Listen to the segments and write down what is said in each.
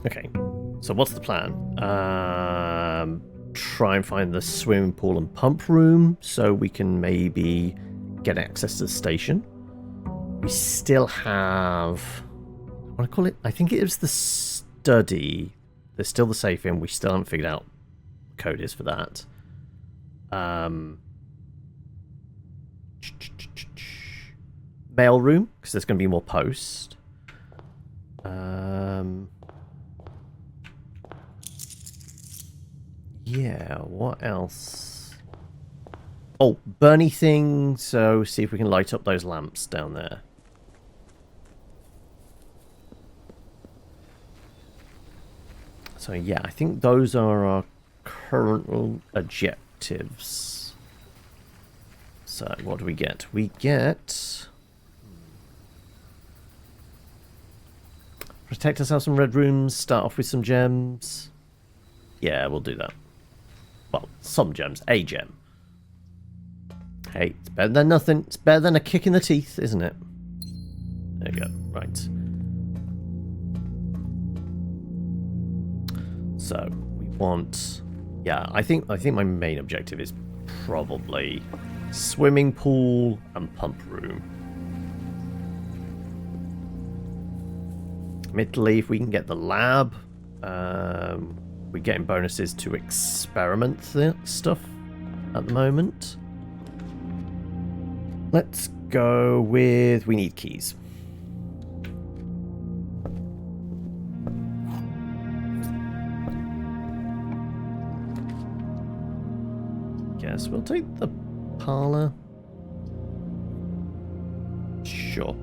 Okay, so what's the plan? Try and find the swimming pool and pump room so we can maybe get access to the station. We still have... What do I call it? I think it was the study. There's still the safe in. We still haven't figured out what the code is for that. Mail room, because there's going to be more post. Yeah, what else? Oh, Bernie thing, so see if we can light up those lamps down there. So yeah, I think those are our current objectives. So what do we get? We get... Protect ourselves from red rooms, start off with some gems. Yeah, we'll do that. Well, some gems. A gem. Hey, it's better than nothing. It's better than a kick in the teeth, isn't it? There you go. Right. So, we want... Yeah, I think my main objective is probably swimming pool and pump room. Admittedly, if we can get the lab, we're getting bonuses to experiment stuff at the moment. Let's go with... We need keys. Guess we'll take the parlor. Sure.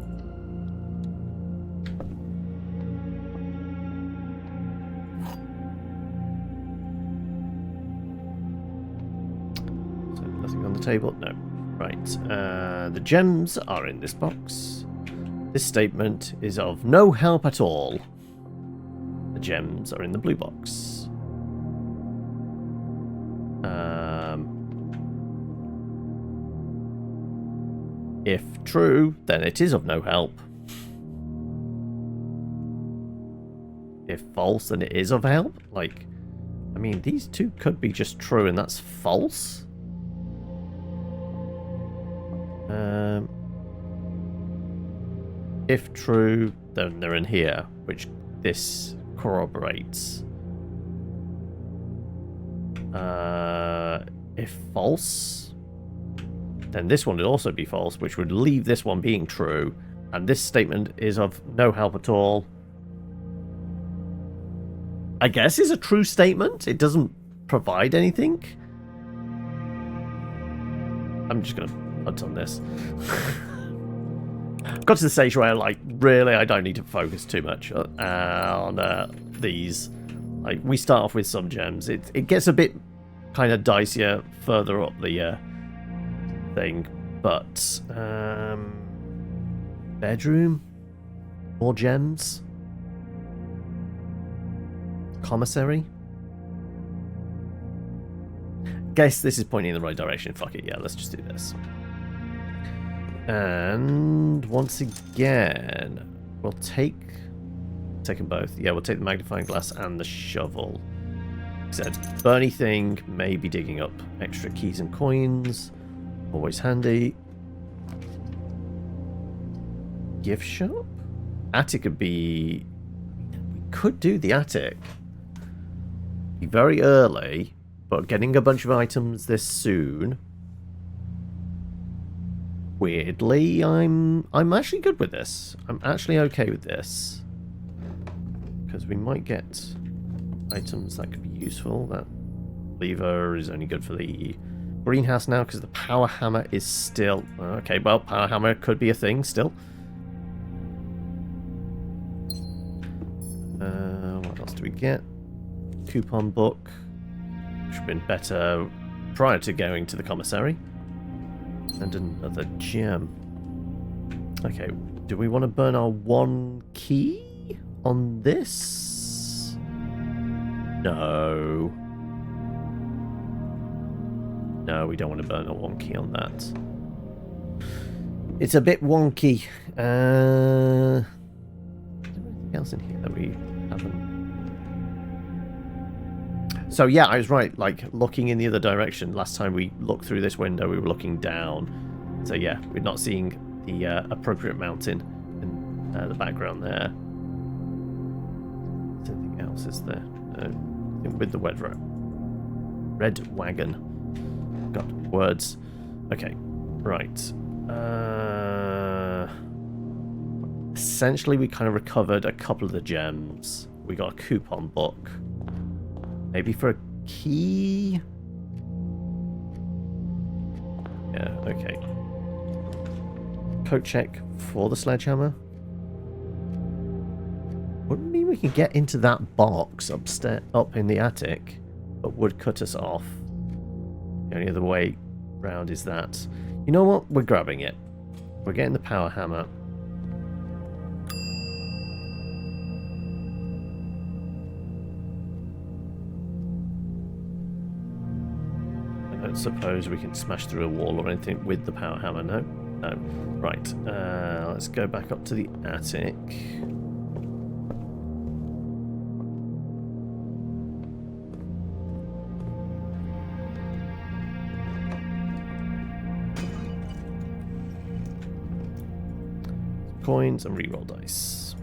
Table? No. Right. The gems are in this box. This statement is of no help at all. The gems are in the blue box. If true, then it is of no help. If false, then it is of help. Like, I mean, these two could be just true and that's false. If true, then they're in here, which this corroborates. If false, then this one would also be false, which would leave this one being true, and this statement is of no help at all. I guess is a true statement. It doesn't provide anything. I'm just gonna punt on this. Got to the stage where, like, really, I don't need to focus too much on these. Like, we start off with some gems. It gets a bit kind of dicier further up the thing, but bedroom, more gems, commissary. Guess this is pointing in the right direction. Fuck it, yeah, let's just do this. And once again, we'll take them both. Yeah, we'll take the magnifying glass and the shovel. Like I said, Bernie thing, maybe digging up extra keys and coins. Always handy. Gift shop? Attic could be... We could do the attic. Be very early, but getting a bunch of items this soon... Weirdly, I'm actually good with this. I'm actually okay with this. Because we might get items that could be useful. That lever is only good for the greenhouse now because the power hammer is still... Okay, well, power hammer could be a thing still. What else do we get? Coupon book. Which would have been better prior to going to the commissary. And another gem. Okay, do we want to burn our one key on this? No. No, we don't want to burn our one key on that. It's a bit wonky. Is there anything else in here that we haven't So yeah, I was right. Like, looking in the other direction. Last time we looked through this window, we were looking down. So yeah, we're not seeing the appropriate mountain in the background there. Is there anything else, is there? No. I think with the red wagon. God, words. Okay, right. Essentially, we kind of recovered a couple of the gems. We got a coupon book. Maybe for a key? Yeah, okay. Code check for the sledgehammer. Wouldn't mean we can get into that box up in the attic, but would cut us off. The only other way round is that. You know what? We're grabbing it. We're getting the power hammer. I don't suppose we can smash through a wall or anything with the power hammer, no? No. Right, let's go back up to the attic. Coins and reroll dice.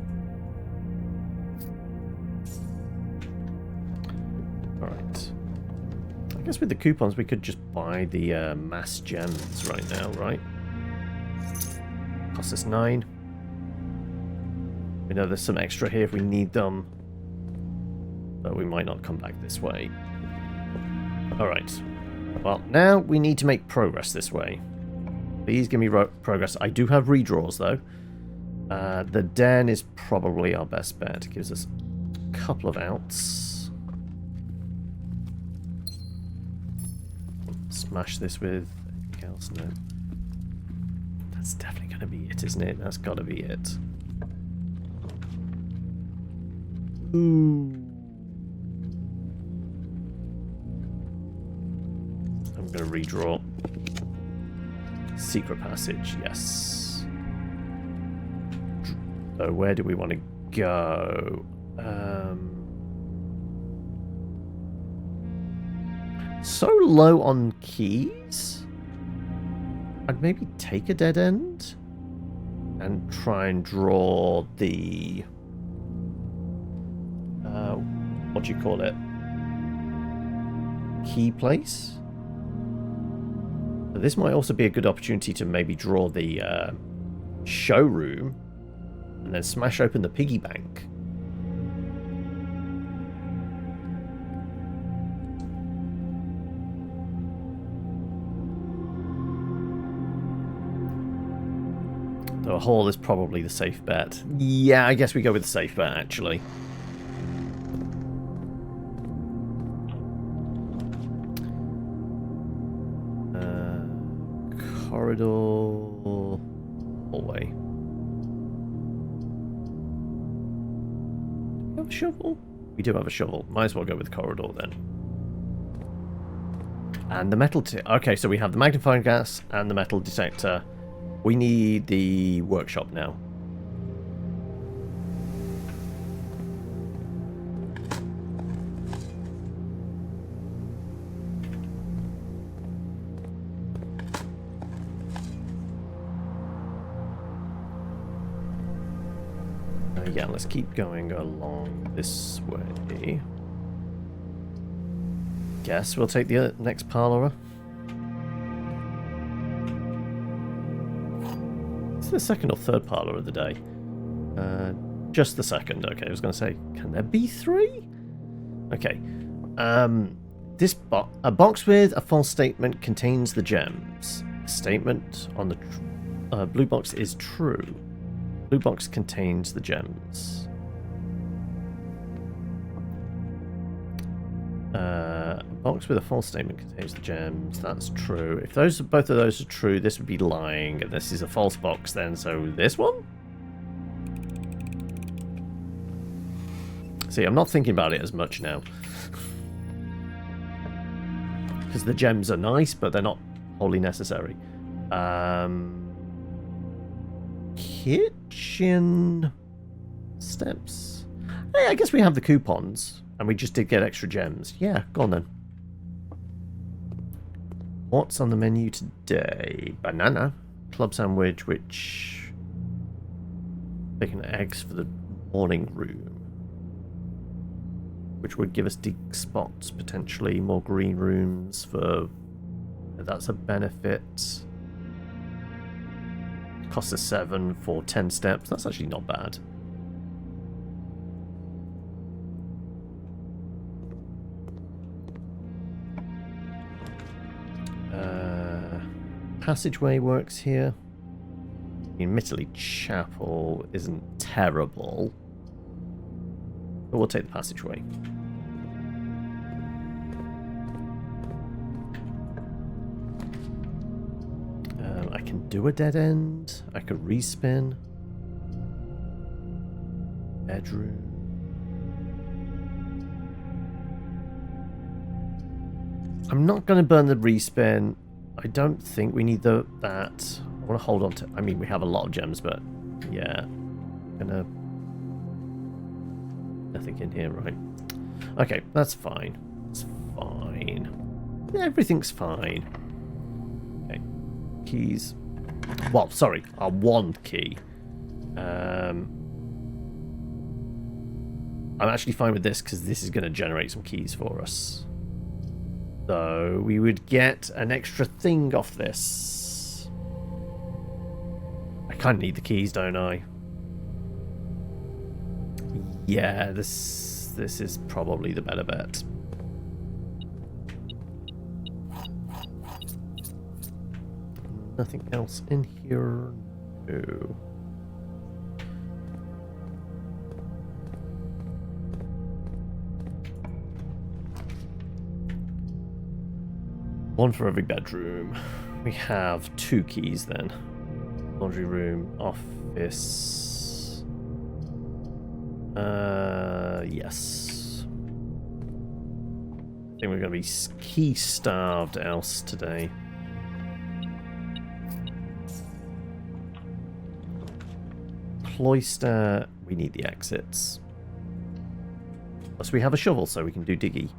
Alright. I guess with the coupons we could just buy the mass gems right now, right? Cost us 9. We know there's some extra here if we need them, but we might not come back this way. Alright. Well, now we need to make progress this way. Please give me progress. I do have redraws though. The den is probably our best bet. It gives us a couple of outs. Smash this with anything else? No. That's definitely going to be it, isn't it? That's got to be it. Ooh. I'm going to redraw. Secret passage, yes. So where do we want to go? So low on keys? I'd maybe take a dead end and try and draw the... what do you call it? Key place? So this might also be a good opportunity to maybe draw the showroom and then smash open the piggy bank. The hall is probably the safe bet. Yeah, I guess we go with the safe bet, actually. Corridor... hallway. Do we have a shovel? We do have a shovel. Might as well go with the corridor then. And the metal... okay, so we have the magnifying glass and the metal detector. We need the workshop now. Yeah, let's keep going along this way. Guess we'll take the next parlor. Is it the second or third parlor of the day? Just the second. Okay, I was going to say, can there be 3? Okay. A box with a false statement contains the gems. A statement on the blue box is true. Blue box contains the gems. A box with a false statement contains the gems. That's true. If both of those are true, this would be lying, and this is a false box then, so this one? See, I'm not thinking about it as much now. Because the gems are nice, but they're not wholly necessary. Kitchen steps. Hey, I guess we have the coupons. And we just did get extra gems. Yeah, go on then. What's on the menu today? Banana. Club sandwich, which... Bacon and eggs for the morning room. Which would give us dig spots, potentially. More green rooms for... That's a benefit. Cost us 7 for 10 steps. That's actually not bad. Passageway works here. Admittedly, chapel isn't terrible. But we'll take the passageway. I can do a dead end. I could respin. Bedroom. I'm not going to burn the respin. I don't think we need that. I want to hold on to... I mean, we have a lot of gems, but... Yeah. Gonna... Nothing in here, right? Okay, that's fine. It's fine. Everything's fine. Okay. Keys. Well, sorry. Our wand key. I'm actually fine with this because this is going to generate some keys for us. So we would get an extra thing off this. I kind of need the keys, don't I? Yeah, this is probably the better bet. Nothing else in here? No. One for every bedroom. We have 2 keys then. Laundry room, office. Yes. I think we're going to be key starved else today. Cloister, we need the exits. Plus we have a shovel so we can do diggy.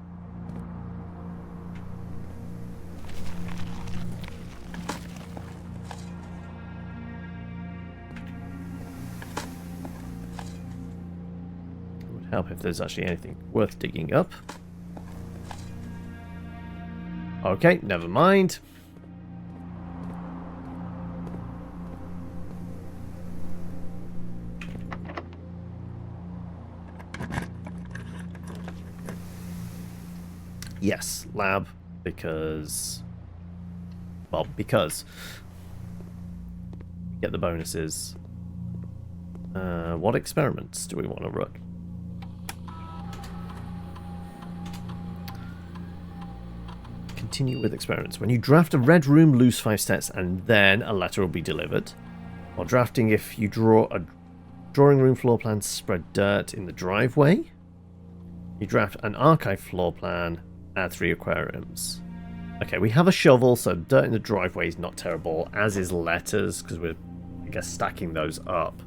Help if there's actually anything worth digging up. Okay, never mind. Yes, lab, because... Well, because... Get the bonuses. What experiments do we want to run? Continue with experiments. When you draft a red room, lose 5 steps, and then a letter will be delivered. While drafting, if you draw a drawing room floor plan, spread dirt in the driveway. You draft an archive floor plan, add 3 aquariums. Okay, we have a shovel, so dirt in the driveway is not terrible, as is letters, because we're, I guess, stacking those up.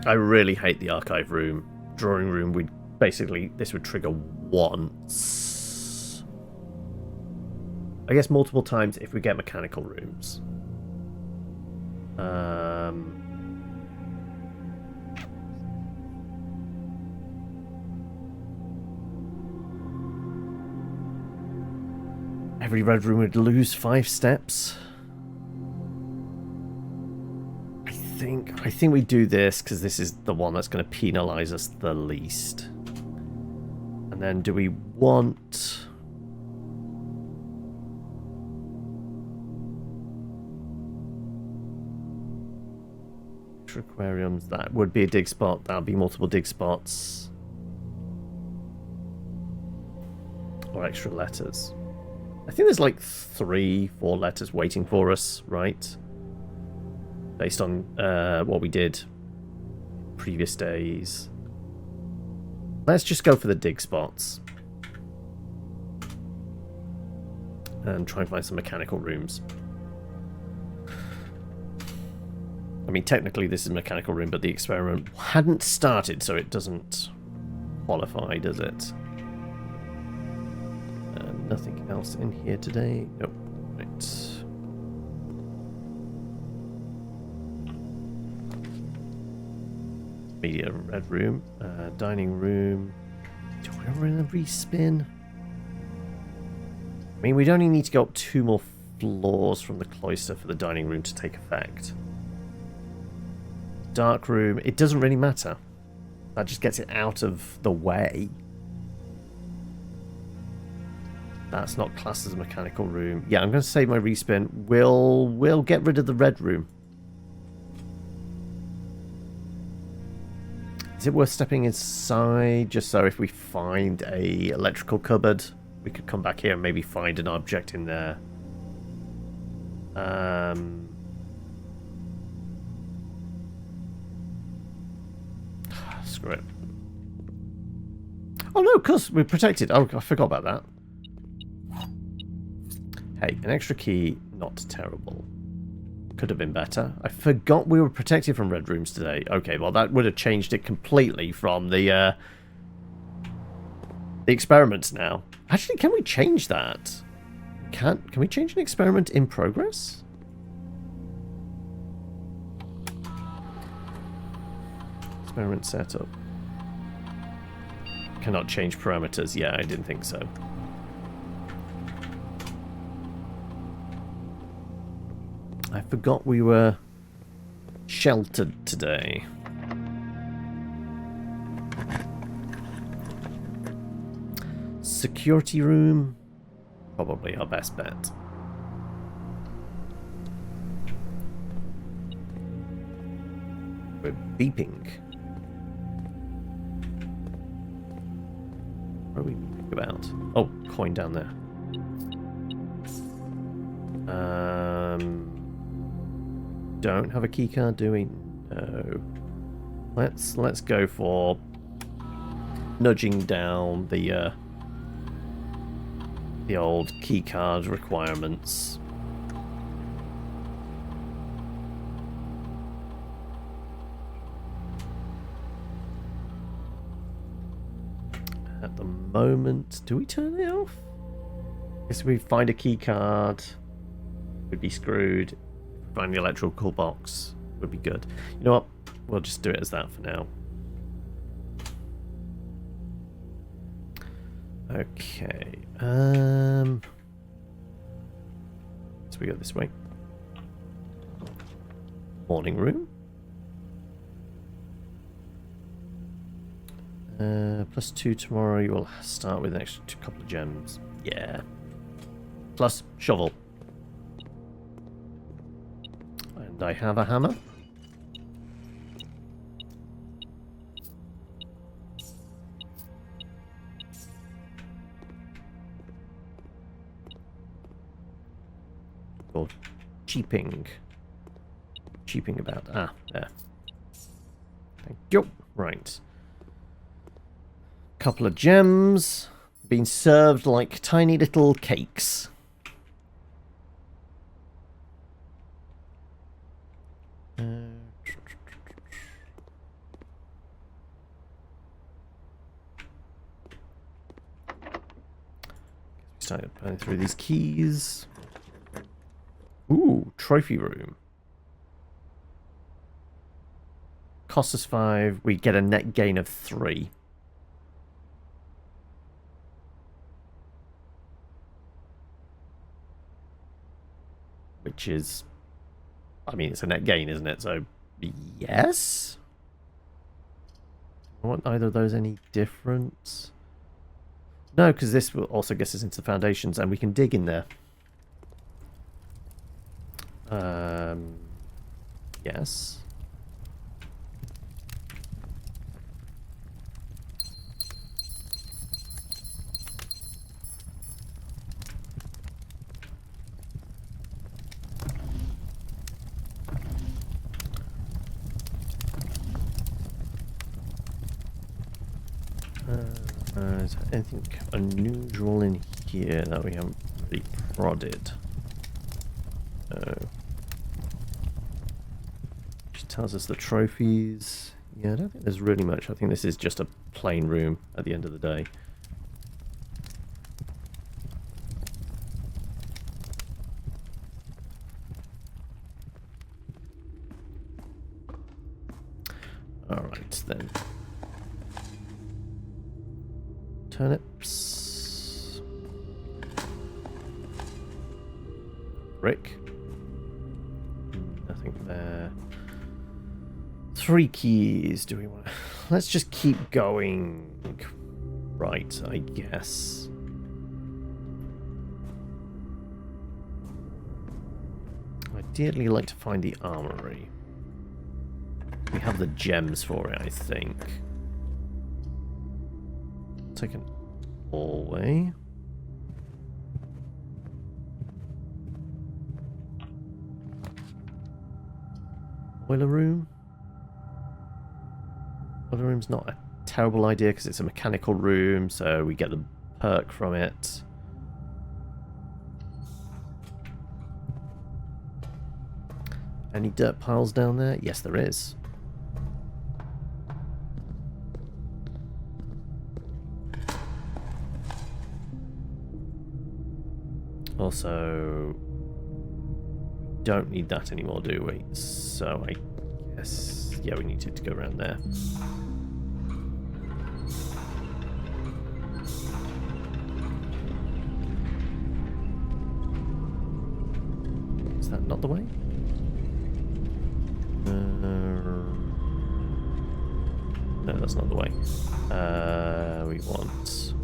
I really hate the archive room. Drawing room, we'd basically, this would trigger once. I guess multiple times if we get mechanical rooms. Every red room would lose 5 steps. I think we do this because this is the one that's going to penalize us the least. And then do we want... extra aquariums? That would be a dig spot. That would be multiple dig spots. Or extra letters. I think there's like 3-4 letters waiting for us, right? Based on what we did previous days. Let's just go for the dig spots. And try and find some mechanical rooms. I mean, technically this is a mechanical room, but the experiment hadn't started, so it doesn't qualify, does it? Nothing else in here today. Nope. Right. Media red room. Dining room. Do I want to respin? I mean, we'd only need to go up 2 more floors from the cloister for the dining room to take effect. Dark room. It doesn't really matter. That just gets it out of the way. That's not classed as a mechanical room. Yeah, I'm going to save my respin. We'll get rid of the red room. Is it worth stepping inside just so if we find a electrical cupboard, we could come back here and maybe find an object in there? Screw it. Oh no, because we're protected. Oh, I forgot about that. Hey, an extra key, not terrible. Could have been better. I forgot we were protected from red rooms today. Okay, well that would have changed it completely from the experiments now. Actually, can we change that? Can we change an experiment in progress? Experiment setup. Cannot change parameters. Yeah, I didn't think so. I forgot we were sheltered today. Security room. Probably our best bet. We're beeping. What are we beeping about? Oh, coin down there. Don't have a keycard, do we? No. Let's go for nudging down the old keycard requirements. At the moment, do we turn it off? Guess if we find a keycard, we'd be screwed. Find the electrical box would be good. You know what? We'll just do it as that for now. Okay. So we go this way. Morning room. +2 tomorrow. You will start with an extra couple of gems. Yeah. Plus shovel. And I have a hammer. Called cheaping. Cheaping about. Ah, there. Thank you. Right. Couple of gems. Being served like tiny little cakes. Started going through these keys. Ooh, trophy room. Cost us 5. We get a net gain of 3. Which is, I mean, it's a net gain, isn't it? So, yes. I want either of those any different. No, because this will also get us into the foundations, and we can dig in there. Yes. Is there anything unusual in here that we haven't really prodded? No. Just tells us the trophies. Yeah, I don't think there's really much. I think this is just a plain room at the end of the day. Alright then. Turnips. Brick. Nothing there. 3 keys. Do we want to... Let's just keep going. Right, I guess. Ideally like to find the armory. We have the gems for it, I think. Take an hallway. Boiler room. Boiler room's not a terrible idea because it's a mechanical room, so we get the perk from it. Any dirt piles down there? Yes, there is. Also, don't need that anymore, do we? So I guess, yeah, we need to go around there. Is that not the way? No, that's not the way. We want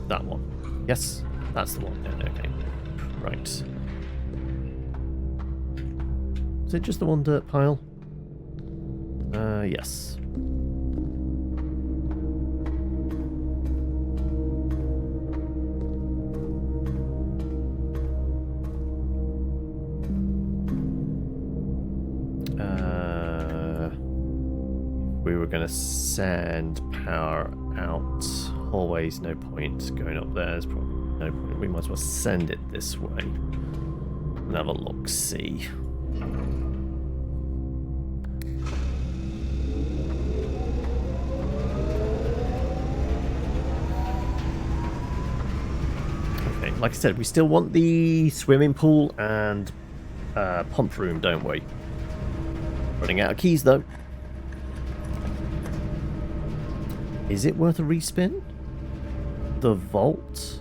that one. Yes, that's the one. Yeah, okay. Right. Is it just the one dirt pile? Yes. We were going to send power out hallways, no point going up there. There's probably no point. We might as well send it this way and have a look, see. Okay, like I said, we still want the swimming pool and pump room, don't we? Running out of keys though. Is it worth a respin? The vault?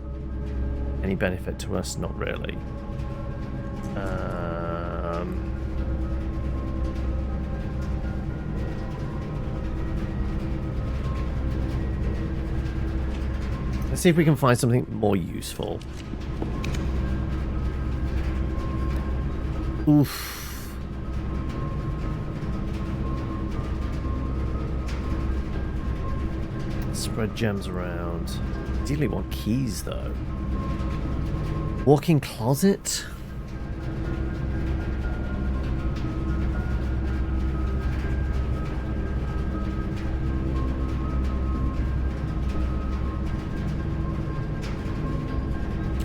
Any benefit to us? Not really. Let's see if we can find something more useful. Oof. Spread gems around. Ideally want keys though. Walk-in closet?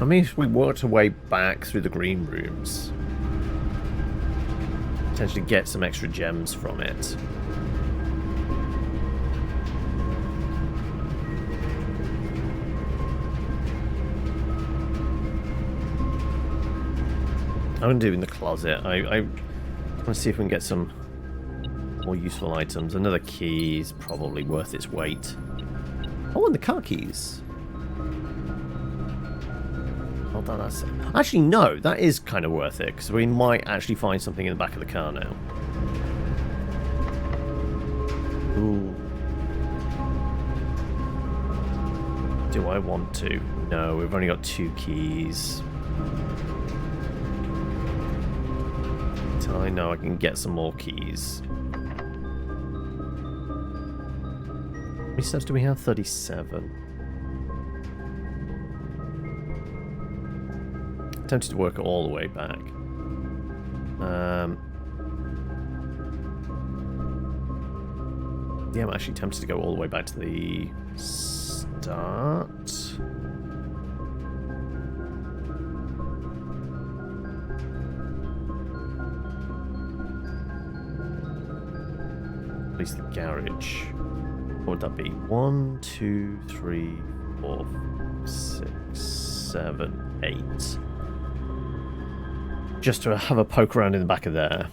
I mean, if we worked our way back through the green rooms, potentially get some extra gems from it. I'm going to do in the closet. I want to see if we can get some more useful items. Another key is probably worth its weight. Oh, and the car keys. Hold on, that's it. Actually, no, that is kind of worth it because we might actually find something in the back of the car now. Ooh. Do I want to? No, we've only got 2 keys. I know I can get some more keys. How many steps do we have? 37. Tempted to work it all the way back. Yeah, I'm actually tempted to go all the way back to the start. increase the garage. What would that be? 1, 2, 3, 4, 6, 7, 8. Just to have a poke around in the back of there.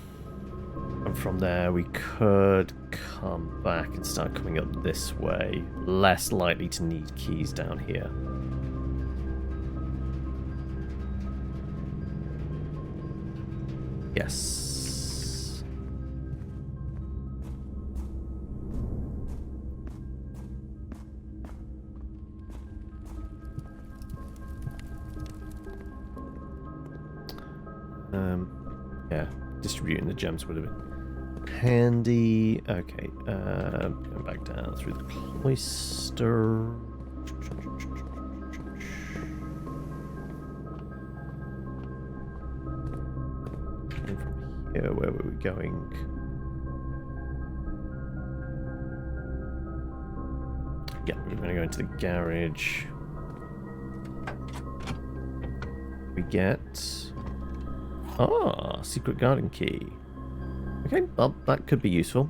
And from there we could come back and start coming up this way. Less likely to need keys down here. Yes. Yeah, distributing the gems would have been handy. Okay, going back down through the cloister. And from here, where were we going? Yeah, we're going to go into the garage. We get... Ah, secret garden key. Okay, well, that could be useful.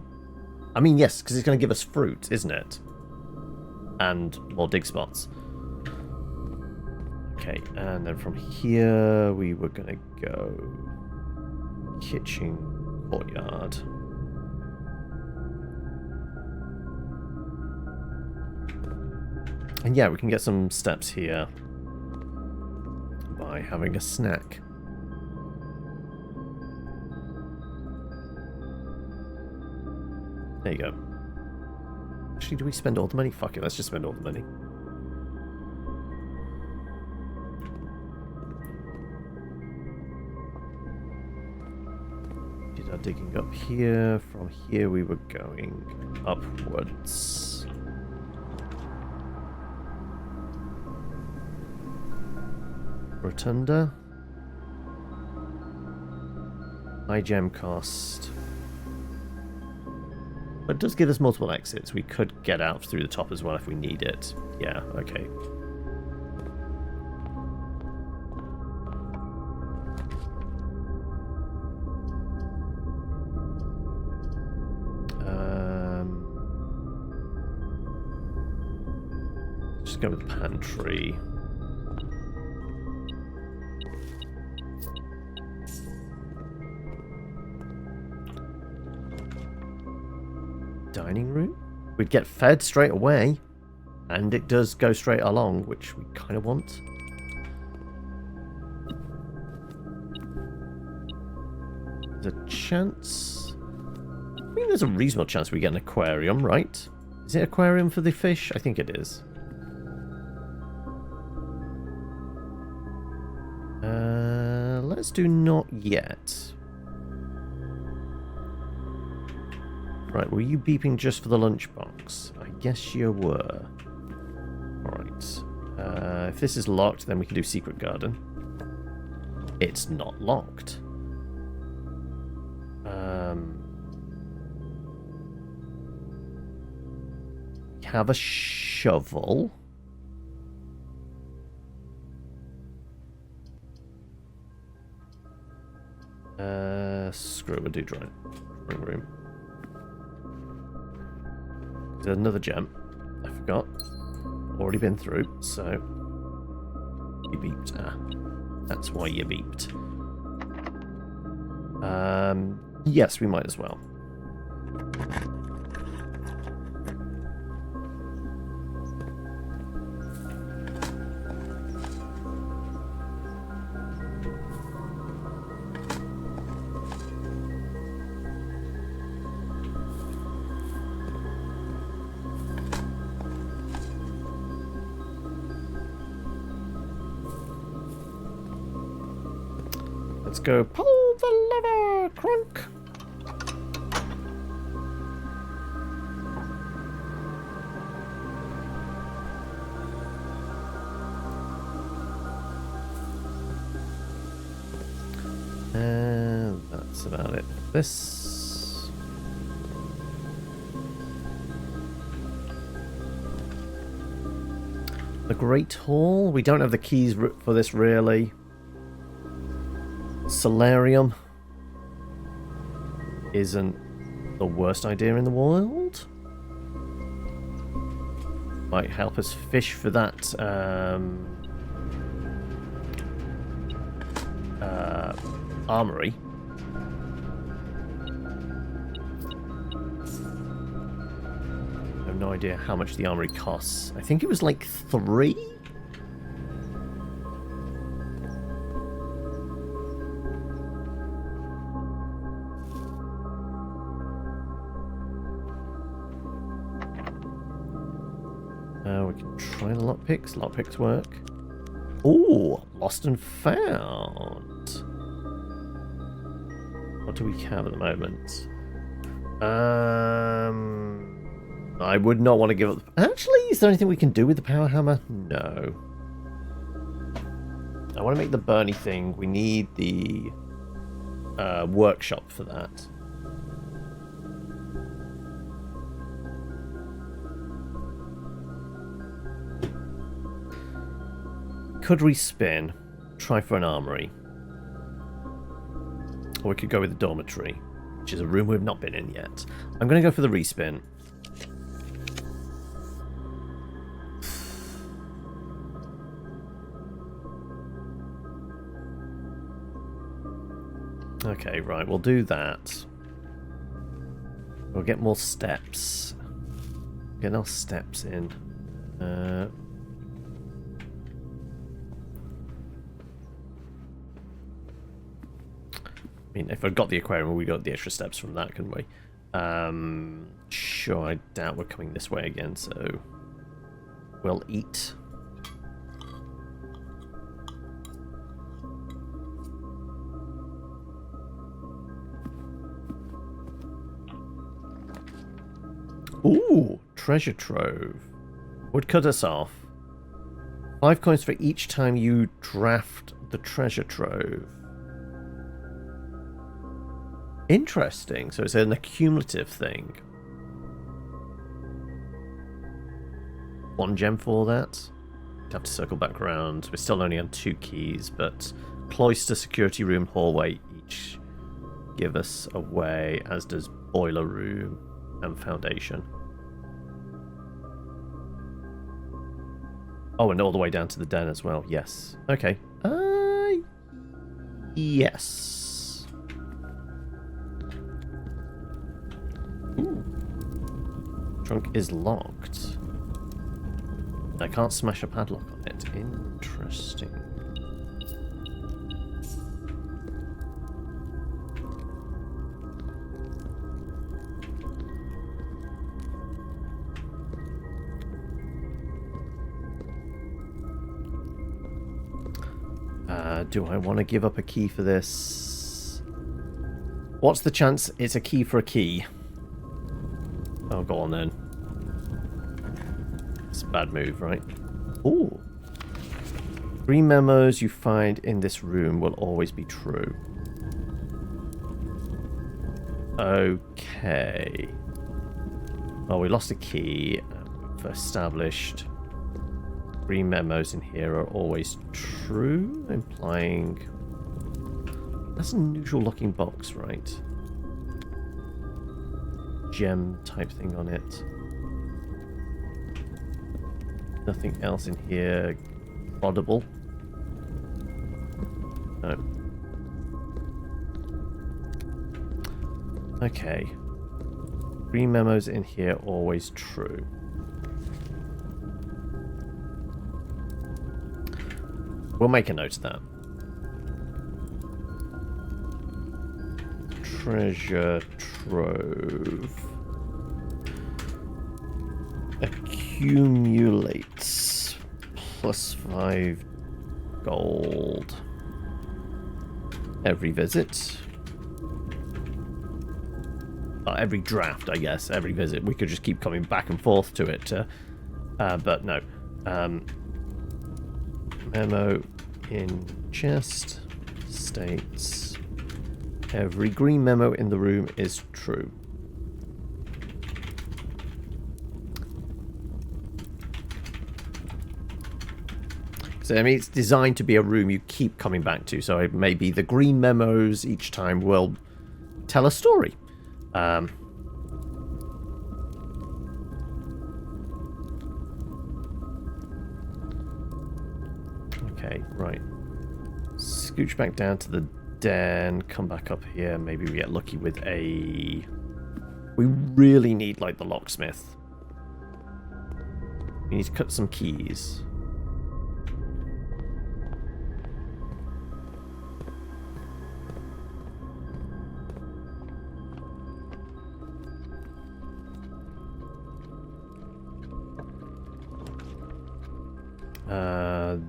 I mean, yes, because it's going to give us fruit, isn't it? And more dig spots. Okay, and then from here, we were going to go... kitchen, courtyard. And yeah, we can get some steps here by having a snack. There you go. Actually, do we spend all the money? Fuck it, let's just spend all the money. Did our digging up here. From here we were going upwards. Rotunda. High gem cost. But it does give us multiple exits. We could get out through the top as well if we need it. Yeah, okay. Just go with the pantry. Dining room? We'd get fed straight away, and it does go straight along, which we kind of want. There's a chance... I mean, there's a reasonable chance we get an aquarium, right? Is it an aquarium for the fish? I think it is. Let's do not yet. Right, were you beeping just for the lunchbox? I guess you were. Alright. If this is locked, then we can do secret garden. It's not locked. We have a shovel. Screw it, we'll do drawing room. There's another gem. I forgot. Already been through, so... You beeped. Ah, that's why you beeped. Yes, we might as well. Let's go pull the lever, crunk. And that's about it. This. The Great Hall. We don't have the keys for this really. Solarium isn't the worst idea in the world. Might help us fish for that armory. I have no idea how much the armory costs. I think it was like 3? We can try the lockpicks. Lockpicks work. Ooh, lost and found. What do we have at the moment? I would not want to give up. Actually, is there anything we can do with the power hammer? No. I want to make the Bernie thing. We need the workshop for that. Could respin, try for an armory. Or we could go with the dormitory, which is a room we've not been in yet. I'm going to go for the respin. Okay, right, we'll do that. We'll get more steps. Get our steps in. I mean, if I got the aquarium, we got the extra steps from that, couldn't we? Sure, I doubt we're coming this way again, so we'll eat. Ooh, treasure trove. Would cut us off. 5 coins for each time you draft the treasure trove. Interesting. So it's an accumulative thing. 1 gem for that. Have to circle back around. We're still only on 2 keys, but cloister, security room, hallway each give us away, as does boiler room and foundation. Oh, and all the way down to the den as well. Yes. Okay. Yes. Ooh. Trunk is locked. I can't smash a padlock on it. Interesting. Do I want to give up a key for this? What's the chance it's a key for a key? Oh, go on then. It's a bad move, right? Ooh. 3 memos you find in this room will always be true. Okay. Oh, we lost a key. We've established 3 memos in here are always true, implying that's an unusual looking box, right? Gem type thing on it. Nothing else in here audible. No. Okay. 3 memos in here always true. We'll make a note of that. Treasure trove. Accumulates +5 gold every visit. Every draft, I guess. Every visit. We could just keep coming back and forth to it. But no. Memo in chest states every green memo in the room is true. So, I mean, it's designed to be a room you keep coming back to. So maybe the green memos each time will tell a story. Right. Scooch back down to the den, come back up here. Maybe we get lucky with a... We really need, like, the locksmith. We need to cut some keys.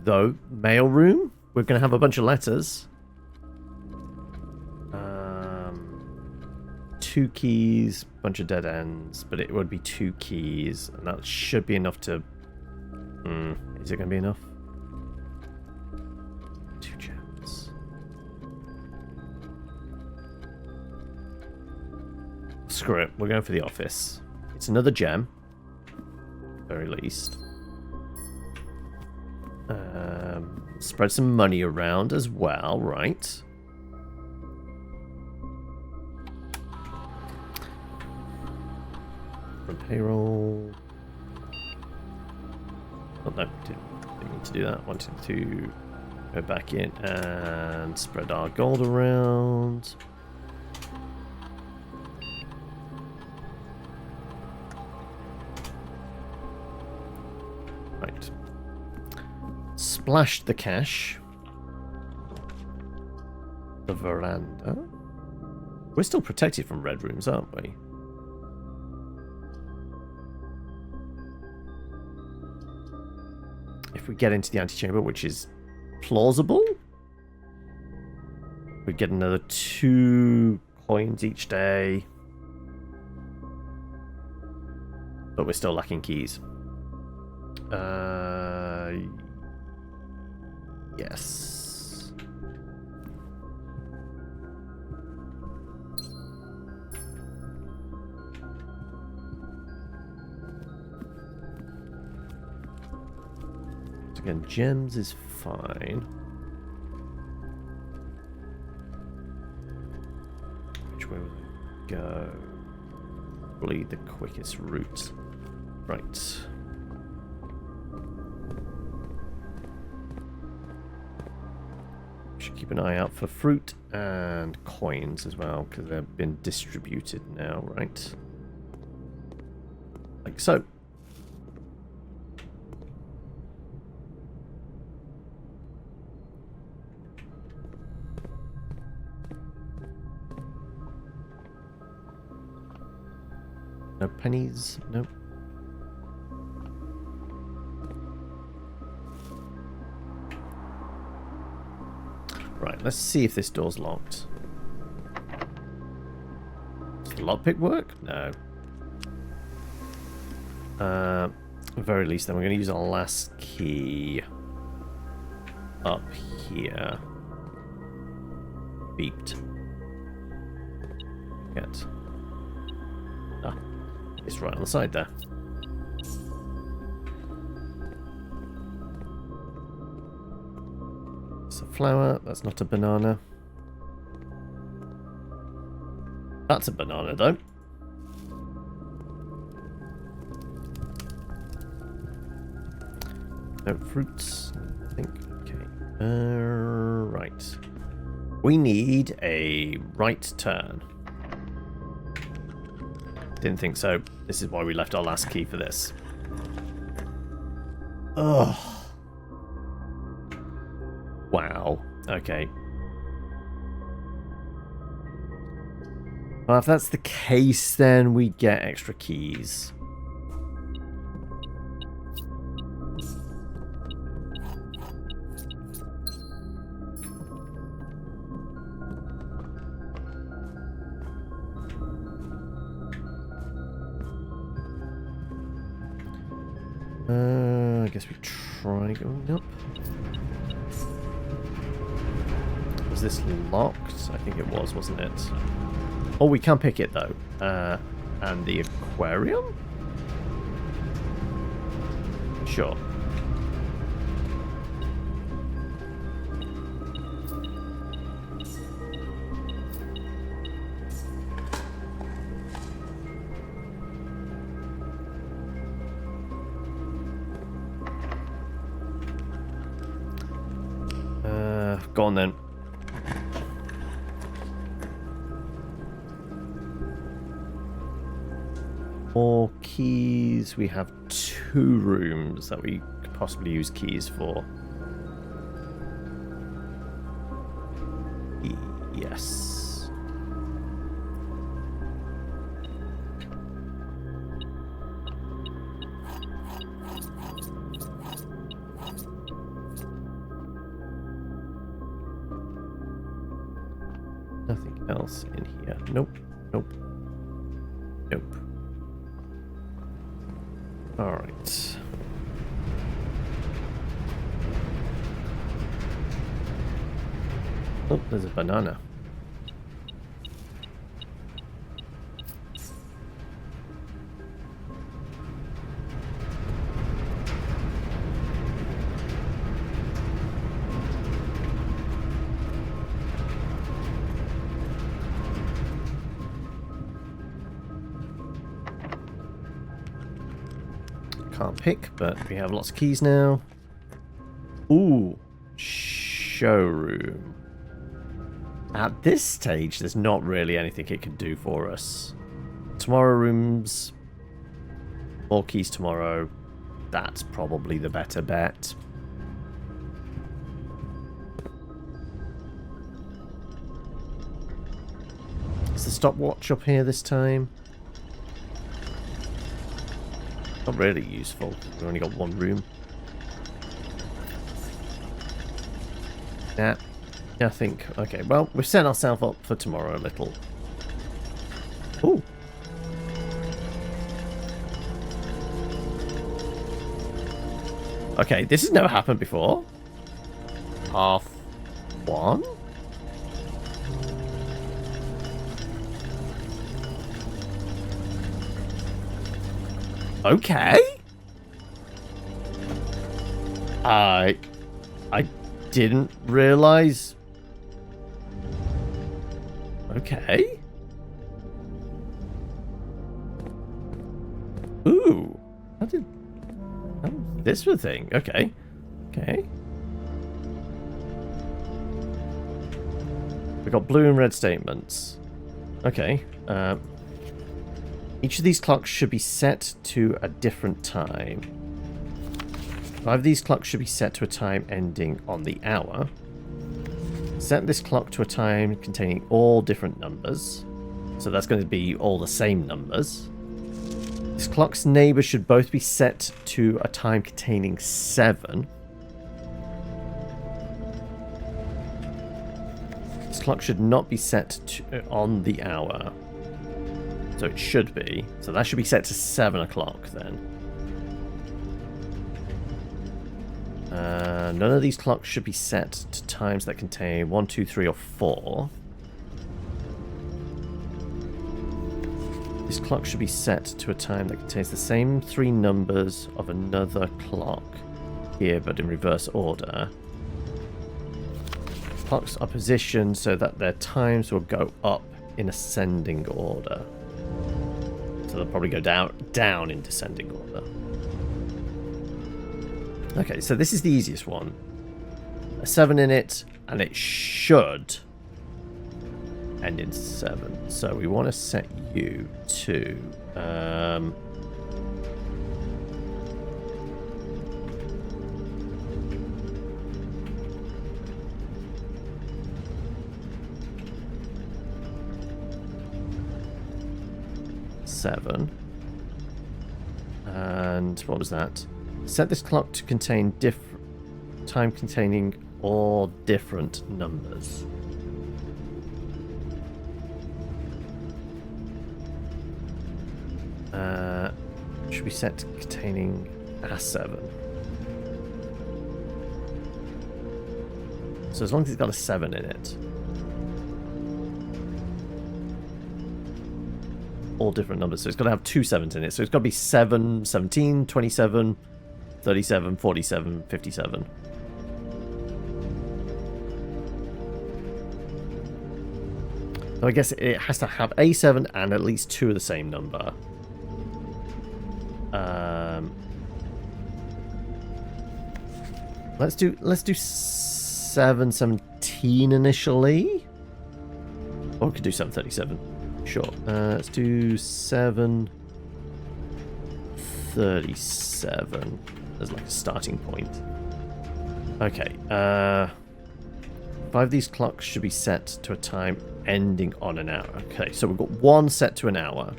Though, mail room? We're going to have a bunch of letters. 2 keys, bunch of dead ends, but it would be 2 keys, and that should be enough to... is it going to be enough? 2 gems. Screw it, we're going for the office. It's another gem, very least. Spread some money around as well, right? From payroll. Oh no, didn't need to do that. Wanted to go back in and spread our gold around. Right. Splashed the cash. The veranda. We're still protected from red rooms, aren't we? If we get into the antechamber, which is plausible, we get another 2 coins each day. But we're still lacking keys. Yes. Again, gems is fine. Which way will I go? Probably the quickest route. Right. Should keep an eye out for fruit and coins as well, because they've been distributed now, right? Like so. No pennies, nope. Right, let's see if this door's locked. Does the lockpick work? No. At the very least, then we're going to use our last key up here. Beeped. Get. Ah, it's right on the side there. It's a flower. That's not a banana. That's a banana, though. No fruits, I think. Okay. Right. We need a right turn. Didn't think so. This is why we left our last key for this. Ugh. Wow. Okay. Well, if that's the case, then we get extra keys. I guess we try going up. Was this locked? I think it was, wasn't it? Oh, we can pick it though. And the aquarium? Sure. Go on then. More keys. We have 2 rooms that we could possibly use keys for. Yes. Nothing else in here. Nope. Nope. Nope. Alright. Oh, there's a banana. Can't pick, but we have lots of keys now. Ooh, showroom. At this stage, there's not really anything it can do for us. Tomorrow rooms, more keys tomorrow. That's probably the better bet. Is the stopwatch up here this time? Not really useful. We've only got 1 room. Nah. I think. Okay, well, we've set ourselves up for tomorrow a little. Ooh. Okay, this has never happened before. 1:30? Okay. I didn't realize. Okay. Ooh. How did this was a thing? Okay. Okay. We got blue and red statements. Okay. Each of these clocks should be set to a different time. 5 of these clocks should be set to a time ending on the hour. Set this clock to a time containing all different numbers. So that's going to be all the same numbers. This clock's neighbors should both be set to a time containing 7. This clock should not be set to, on the hour. So it should be. So that should be set to 7 o'clock then. None of these clocks should be set to times that contain 1, 2, 3, or 4. This clock should be set to a time that contains the same 3 numbers of another clock here, but in reverse order. Clocks are positioned so that their times will go up in ascending order. So they'll probably go down in descending order. Okay, so this is the easiest one. A 7 in it, and it should end in 7. So we want to set you to... seven. And what was that? Set this clock to contain time containing all different numbers. Should be set to containing A7. So as long as it's got a 7 in it. All different numbers. So it's got to have 2 7s in it. So it's got to be 7, 17, 27, 37, 47, 57. So I guess it has to have A7 and at least 2 of the same number. Let's do 7:17 initially. Or we could do 7:37. Sure. Let's do 7:37 as like a starting point. Okay. 5 of these clocks should be set to a time ending on an hour. Okay, so we've got one set to an hour.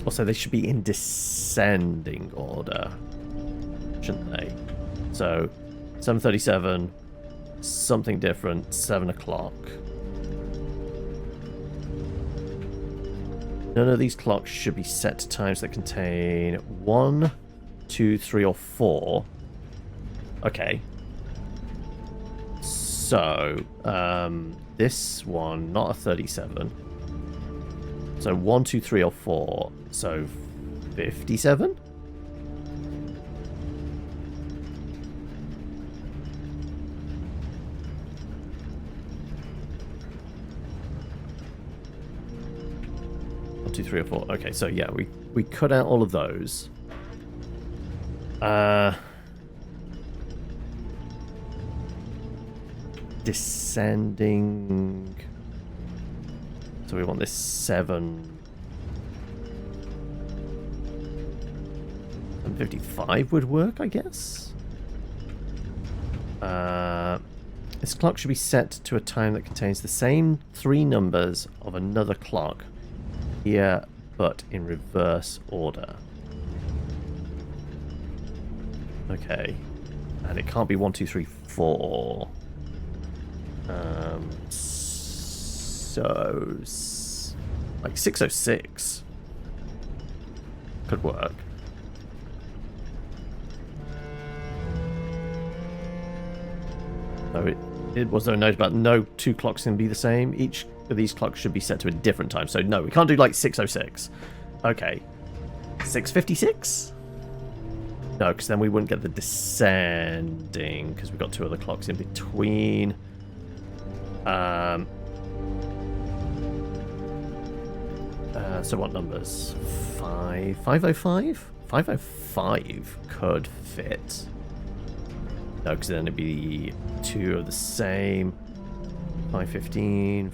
Also, they should be in descending order, shouldn't they? So, 7:37, something different, 7 o'clock. None of these clocks should be set to times that contain 1, 2, 3, or 4. Okay. So, this one, not a 37. So 1, 2, 3, or 4. So 57? One, 2, 3, or 4. Okay, so yeah, we cut out all of those. Descending. So we want this 7:55 would work, I guess. This clock should be set to a time that contains the same 3 numbers of another clock here, but in reverse order. Okay, and it can't be 1, 2, 3, 4. So like 6:06 could work. So it was there a note about no 2 clocks can be the same? Each of these clocks should be set to a different time. So no, we can't do like 6:06. Okay. 6:56? No, because then we wouldn't get the descending, because we've got 2 other clocks in between. So what numbers? 505? 505 could fit. No, because then it'd be 2 of the same. 515,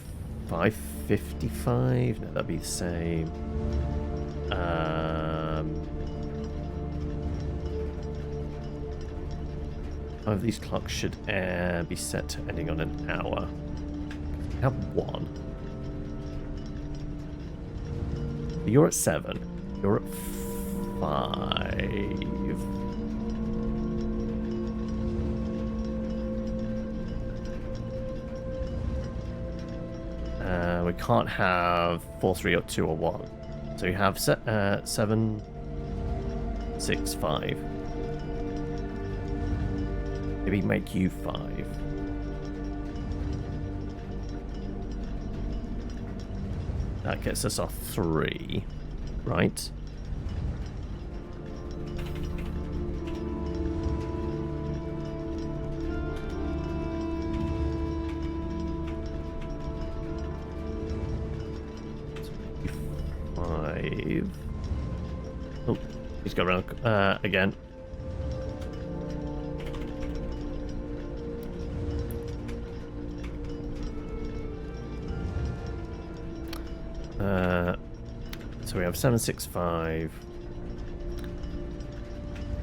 555. No, that'd be the same. Five of these clocks should be set to ending on an hour. We have 1. You're at 7. You're at 5. We can't have 4, 3, or 2, or 1. So you have 7, 6, 5. Maybe make you 5. That gets us our 3, right? Oh, he's got around again. So we have 765.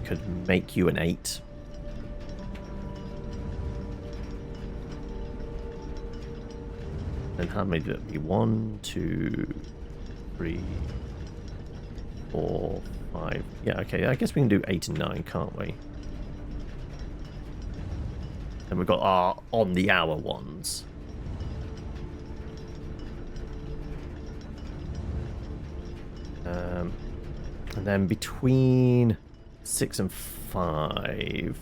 Could make you an 8. And how many did it be? 1, 2, 3, 4, 5. Yeah, okay. I guess we can do 8 and 9, can't we? And we've got our on the hour ones. And then between 6 and 5.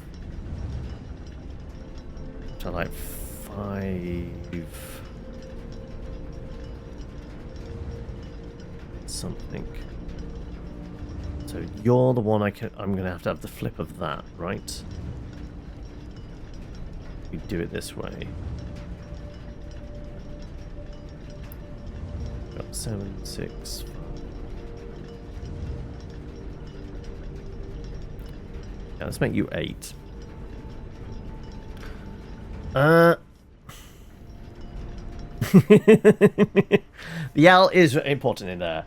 So like 5 something. So you're the one I'm gonna have to have the flip of that, right? We do it this way. Got 7, 6, 5. let's make you 8. The L is important in there.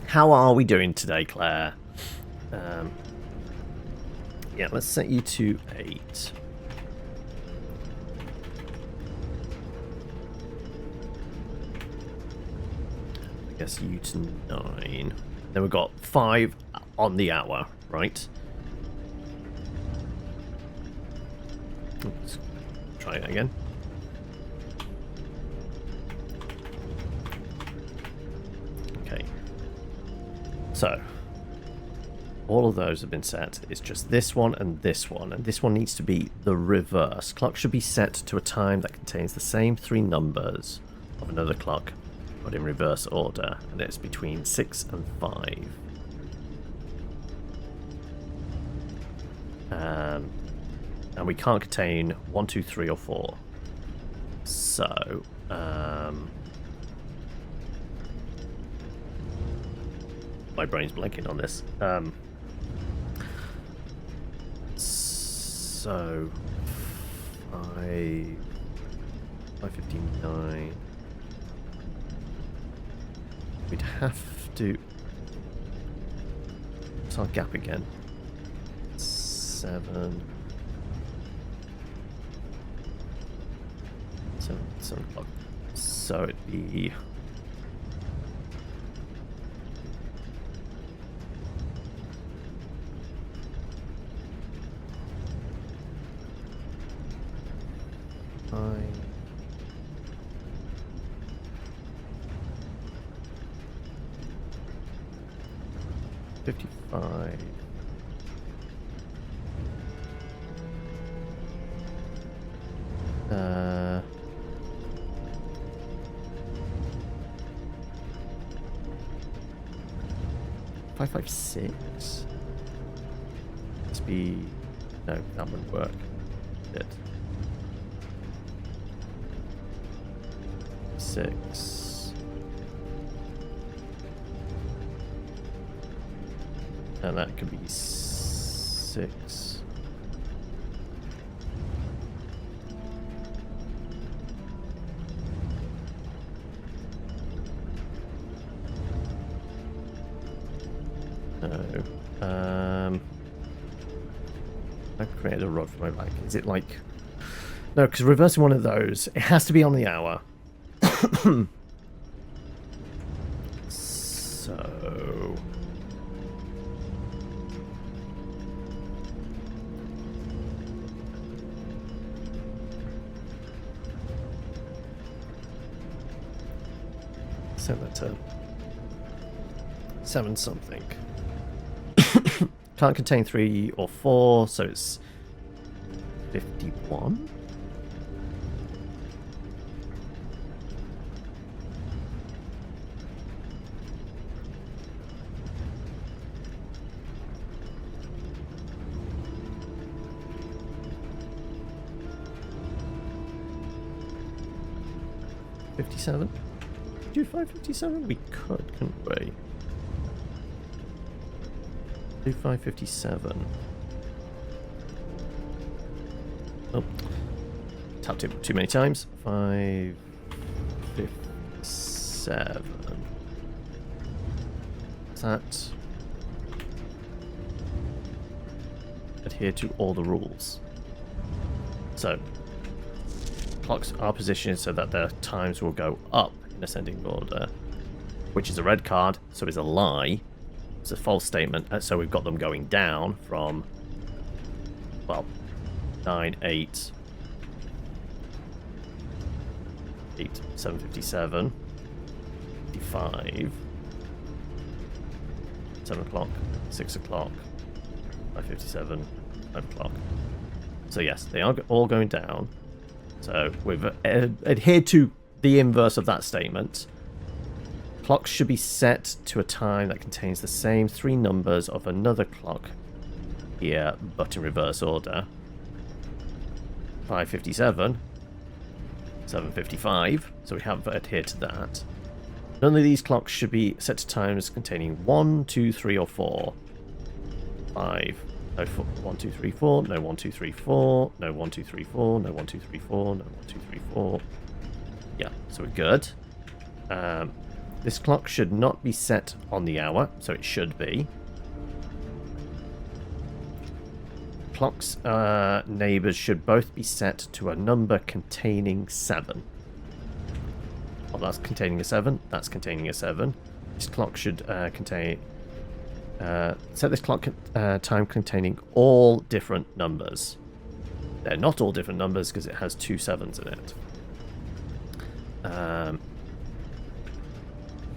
How are we doing today, Claire? Yeah, let's set you to 8. I guess you to 9. Then we've got 5 on the hour, right? Let's try it again. Okay. So, all of those have been set. It's just this one, and this one needs to be the reverse. Clock should be set to a time that contains the same 3 numbers of another clock, but in reverse order, and it's between 6 and 5. And we can't contain 1, 2, 3, or 4. So, my brain's blanking on this. So 5:59. We'd have to. What's our gap again? 7 o'clock. So it'd be. Five, 6. Must be. No, that wouldn't work. It. 6. And that could be 6. No. I created a rod for my bike. Is it like... No, because reversing one of those, it has to be on the hour. So... Set that to 7 something. Can't contain 3 or 4, so it's 51. Do 557? We could, couldn't we? Do 557. Oh. Tapped it too many times. 557. Does that adhere to all the rules? So, clocks are positioned so that their times will go up in ascending order, which is a red card, so it's a lie. It's a false statement, so we've got them going down from, well, 9, 8, 7:57, 55, 7 o'clock, 6 o'clock, 5:57, 5 o'clock. So yes, they are all going down. So we've adhered to the inverse of that statement. Clocks should be set to a time that contains the same 3 numbers of another clock here, but in reverse order. 5:57, 7:55, so we have adhered to that. None of these clocks should be set to times containing 1, 2, 3, or 4. 5. No 1, 2, 3, 4. No 1, 2, 3, 4. No 1, 2, 3, 4. No 1, 2, 3, 4. No 1, 2, 3, 4. Yeah, so we're good. This clock should not be set on the hour, so it should be. Clock's neighbours should both be set to a number containing 7. Well, that's containing a 7. That's containing a 7. This clock should contain... set this clock time containing all different numbers. They're not all different numbers because it has 2 7s in it. 5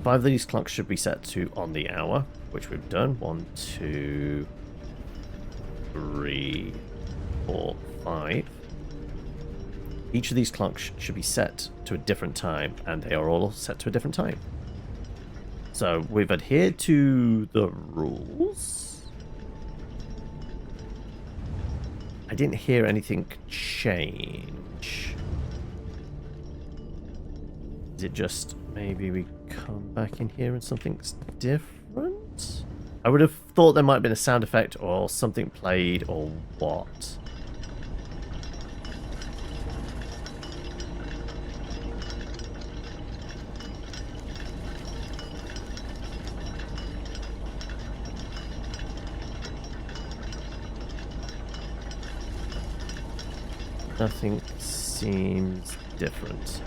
of these clocks should be set to on the hour, which we've done. 1, 2, 3, 4, 5. Each of these clocks should be set to a different time, and they are all set to a different time. So we've adhered to the rules. I didn't hear anything change. Is it just maybe we come back in here and something's different? I would have thought there might have been a sound effect or something played or what. Nothing seems different.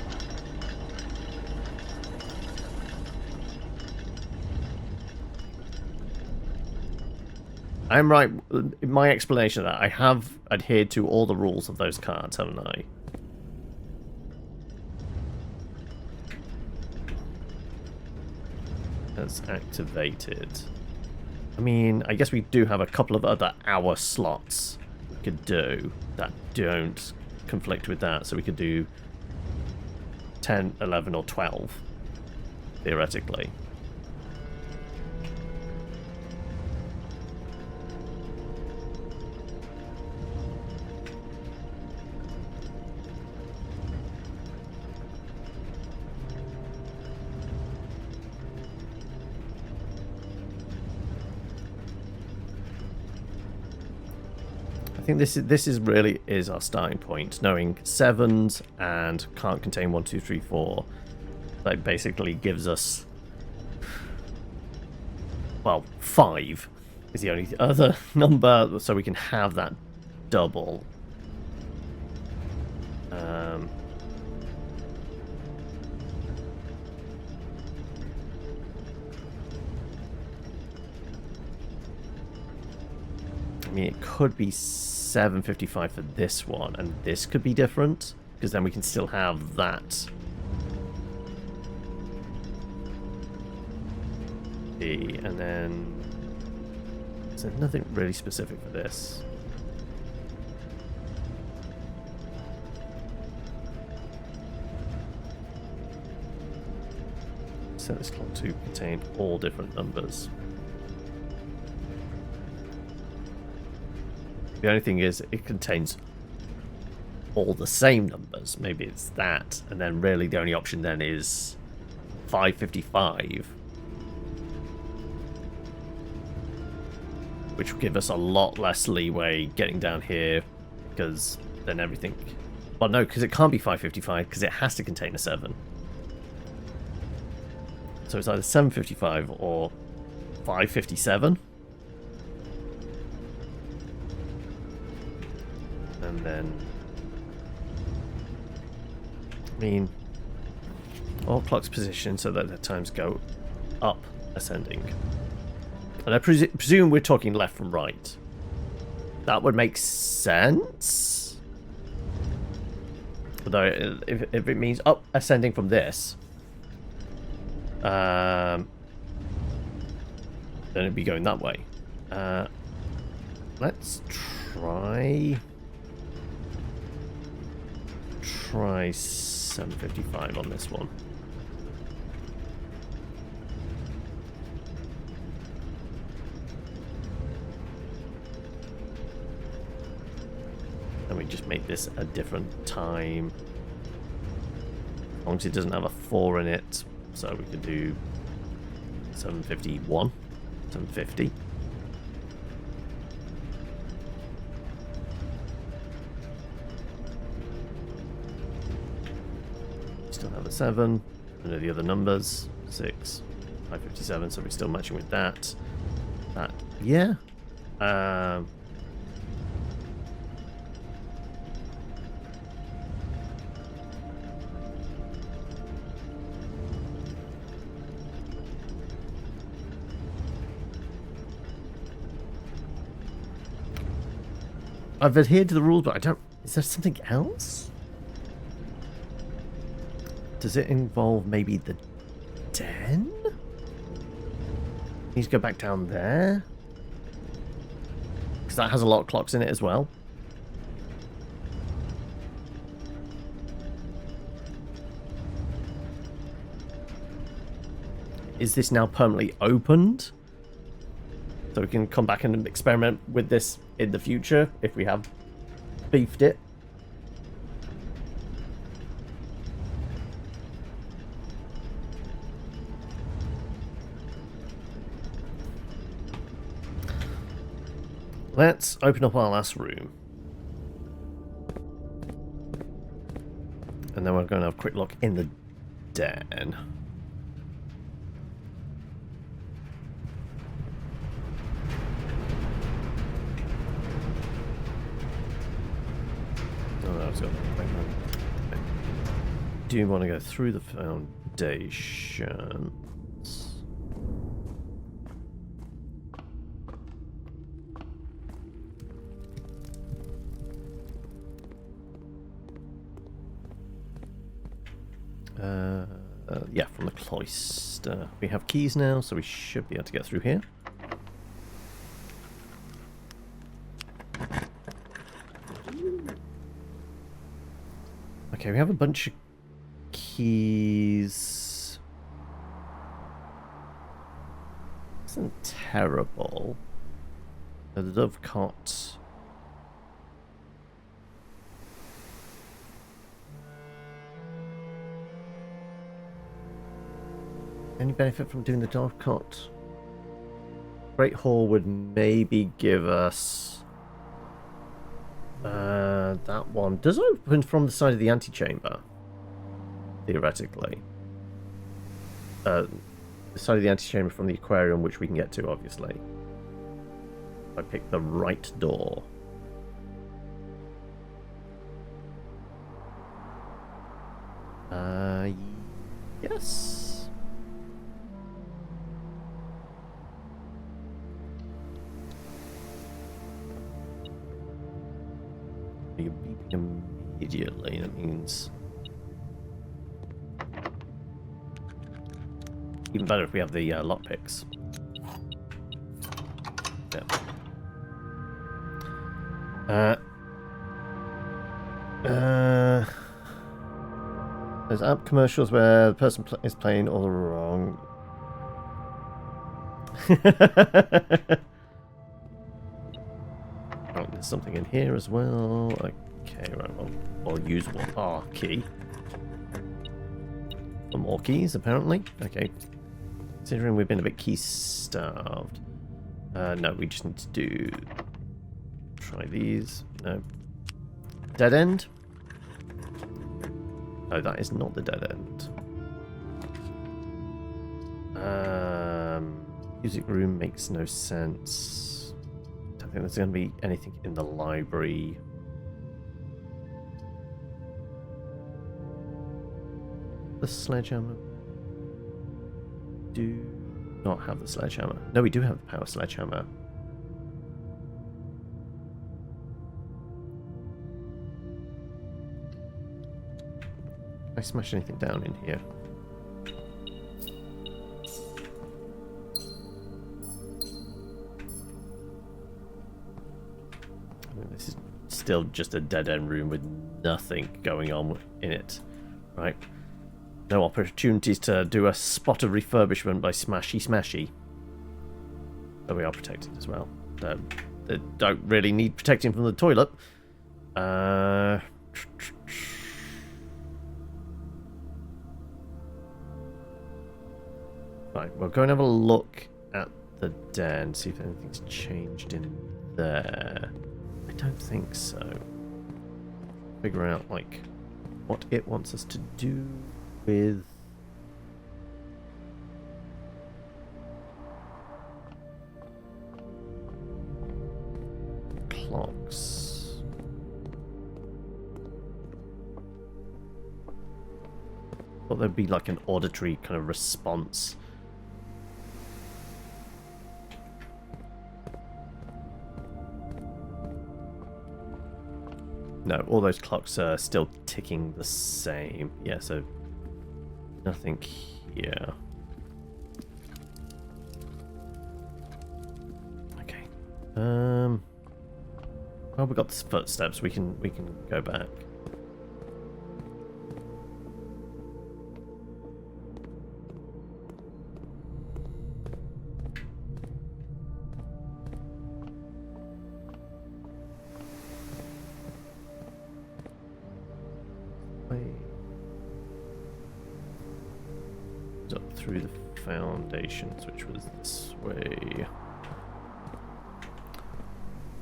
I'm right in my explanation of that. I have adhered to all the rules of those cards, haven't I? That's activated. I mean, I guess we do have a couple of other hour slots we could do that don't conflict with that. So we could do 10, 11, or 12, theoretically. I think this is really our starting point, knowing 7s and can't contain 1, 2, 3, 4. That basically gives us, well, 5 is the only other number, so we can have that double. I mean, it could be 7:55 for this one, and this could be different, because then we can still have that. And then there's nothing really specific for this. Set this clock to contain all different numbers. The only thing is, it contains all the same numbers. Maybe it's that, and then really the only option then is 5:55, which will give us a lot less leeway getting down here, because then everything... Well, no, because it can't be 5:55, because it has to contain a 7. So it's either 7:55 or 5:57. And then, I mean, all clocks position so that their times go up, ascending. And I presume we're talking left from right. That would make sense. Although, if it means up, ascending from this, then it'd be going that way. Let's try 7:55 on this one. And we just make this a different time. As long as it doesn't have a 4 in it. So we could do 751, 750. Still have a 7. And the other numbers, 6, 557. So we're still matching with that. That, yeah. I've adhered to the rules, but I don't... Is there something else? Does it involve maybe the den? Need to go back down there? Because that has a lot of clocks in it as well. Is this now permanently opened? So we can come back and experiment with this in the future if we have beefed it. Let's open up our last room. And then we're going to have a quick look in the den. I do want to go through the foundations. Yeah, from the cloister. We have keys now, so we should be able to get through here. Okay, we have a bunch of keys. Isn't terrible. The dovecot. Any benefit from doing the dovecot? Great Hall would maybe give us... that one does open from the side of the antechamber, theoretically. The side of the antechamber from the aquarium, which we can get to, obviously. If I pick the right door. Yes. You're beeping immediately, that means... Even better if we have the lockpicks. Yeah. There's app commercials where the person is playing all wrong. Oh, there's something in here as well. Okay, right, well, I'll use one R key. For more keys, apparently. Okay. Considering we've been a bit key-starved. No, we just need to do... Try these. No. Dead end? No, that is not the dead end. Music room makes no sense. Don't think there's going to be anything in the library. The sledgehammer. Do not have the sledgehammer. No, we do have the power sledgehammer. Can I smash anything down in here? I mean, this is still just a dead-end room with nothing going on in it, right? No opportunities to do a spot of refurbishment by smashy. But we are protected as well. They don't really need protecting from the toilet. Right, we'll go and have a look at the den, see if anything's changed in there. I don't think so. Figure out, like, what it wants us to do with... clocks. Thought there'd be like an auditory kind of response. No, all those clocks are still ticking the same. Yeah, so nothing here. Okay. Well, we got the footsteps. We can go back. Up through the foundations, which was this way.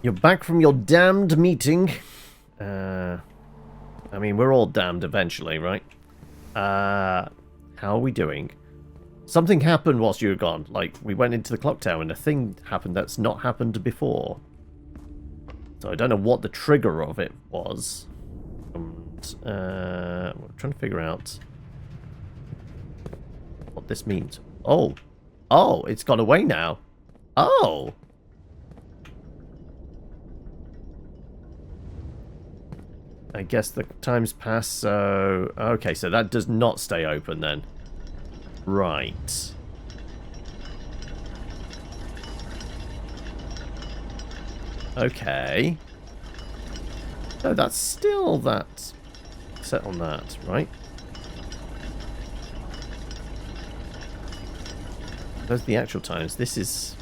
You're back from your damned meeting. I mean, we're all damned eventually, right? How are we doing? Something happened whilst you were gone. Like, we went into the clock tower and a thing happened that's not happened before. So I don't know what the trigger of it was. And, we're trying to figure out what this means. Oh. Oh, it's gone away now. Oh. I guess the time's passed, so... Okay, so that does not stay open then. Right. Okay. No, that's still that... set on that, right? Those are the actual times. This is...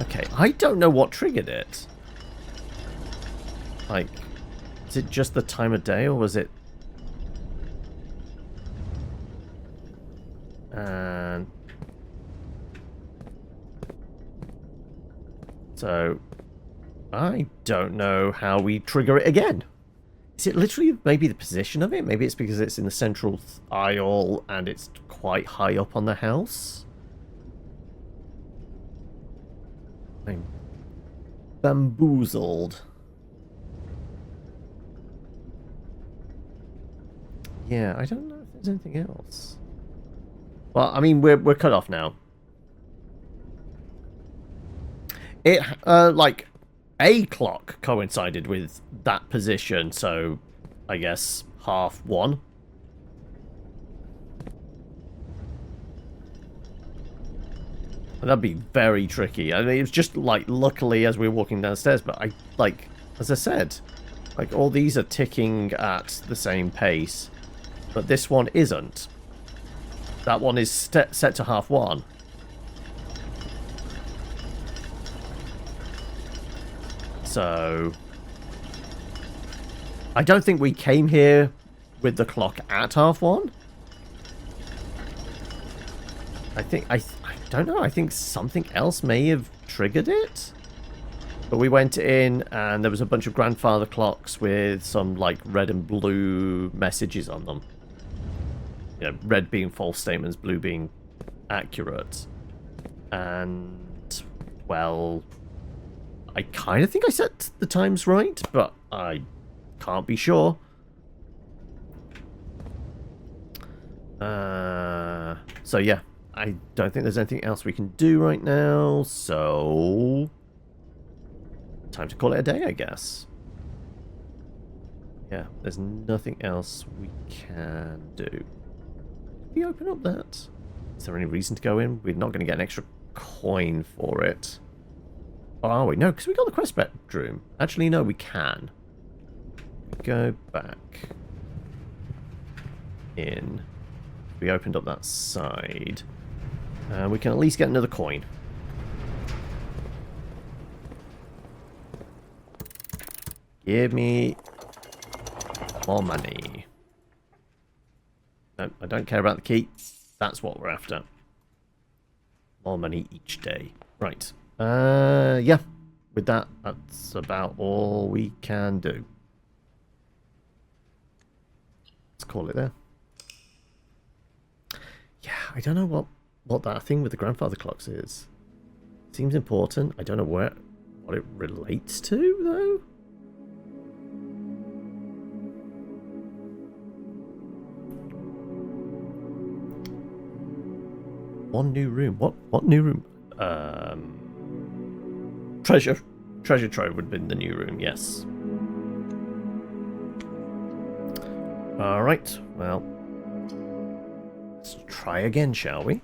Okay, I don't know what triggered it. Like, is it just the time of day, or was it... And... So... I don't know how we trigger it again. Is it literally maybe the position of it? Maybe it's because it's in the central aisle and it's quite high up on the house? I'm bamboozled. Yeah, I don't know if there's anything else. Well, I mean, we're cut off now. It, like... A clock coincided with that position, so I guess 1:30. That'd be very tricky. I mean, it was just like luckily as we were walking downstairs, but I like, as I said, like all these are ticking at the same pace, but this one isn't. That one is set to 1:30. So, I don't think we came here with the clock at 1:30. I don't know, I think something else may have triggered it. But we went in and there was a bunch of grandfather clocks with some like red and blue messages on them. You know, red being false statements, blue being accurate. And, well... I kind of think I set the times right, but I can't be sure. So yeah, I don't think there's anything else we can do right now, so... time to call it a day, I guess. Yeah, there's nothing else we can do. Can we open up that? Is there any reason to go in? We're not going to get an extra coin for it. Oh, are we? No, because we got the quest bedroom. Actually, no, we can. Go back. In. We opened up that side. We can at least get another coin. Give me more money. No, I don't care about the key. That's what we're after. More money each day. Right. Yeah. With that, that's about all we can do. Let's call it there. Yeah, I don't know what that thing with the grandfather clocks is. Seems important. I don't know what it relates to, though. One new room. What new room? Treasure trove would have been the new room, yes. Alright, well, let's try again, shall we?